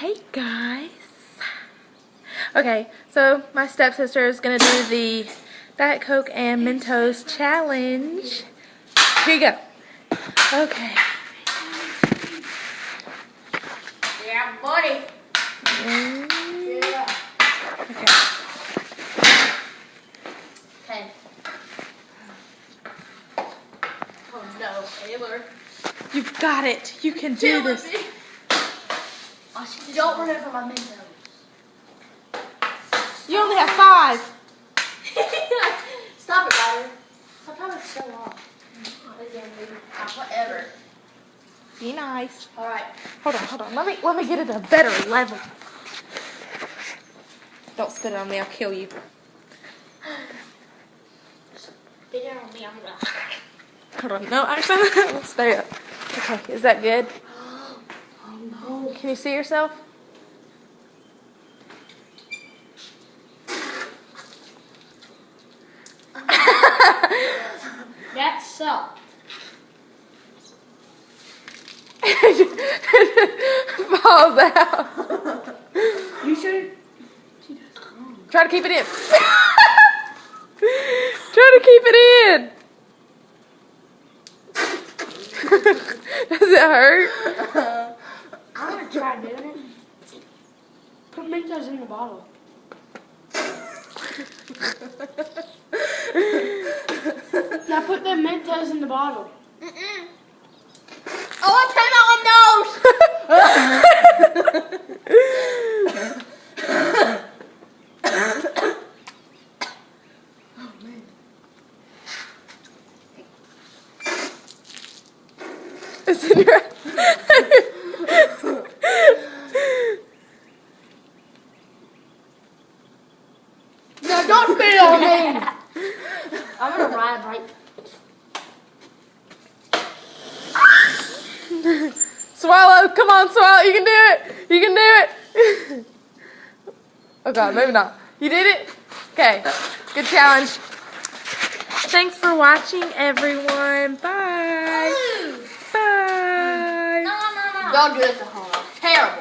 Hey guys. Okay, so my stepsister is gonna do the Diet Coke and Mentos challenge. Here you go. Okay. Yeah, buddy. Yeah. Okay. Okay. Oh no, Taylor. You've got it. You can do this. Don't run over my Mentos. You only have 5. Stop it, Ryder. Stop trying to show off. Whatever. Be nice. Alright. Hold on. Let me get it at a better level. Don't spit it on me. I'll kill you. Spit it on me. I'm gonna. Hold on. No, actually, stay up. Okay, is that good? Oh no. Can you see yourself? That sucked. Falls out. You should. Try to keep it in. Try to keep it in. Does it hurt? I'm gonna try doing it. Put Mentos in the bottle. Now put the Mentos in the bottle. Oh, it came out my nose! Oh, man. It's in your... No, don't spit it on me! I'm gonna ride right. Swallow. Come on, swallow. You can do it. You can do it. Oh, God. Maybe not. You did it? Okay. Good challenge. Thanks for watching, everyone. Bye. Bye. No. Don't do this at home. Terrible.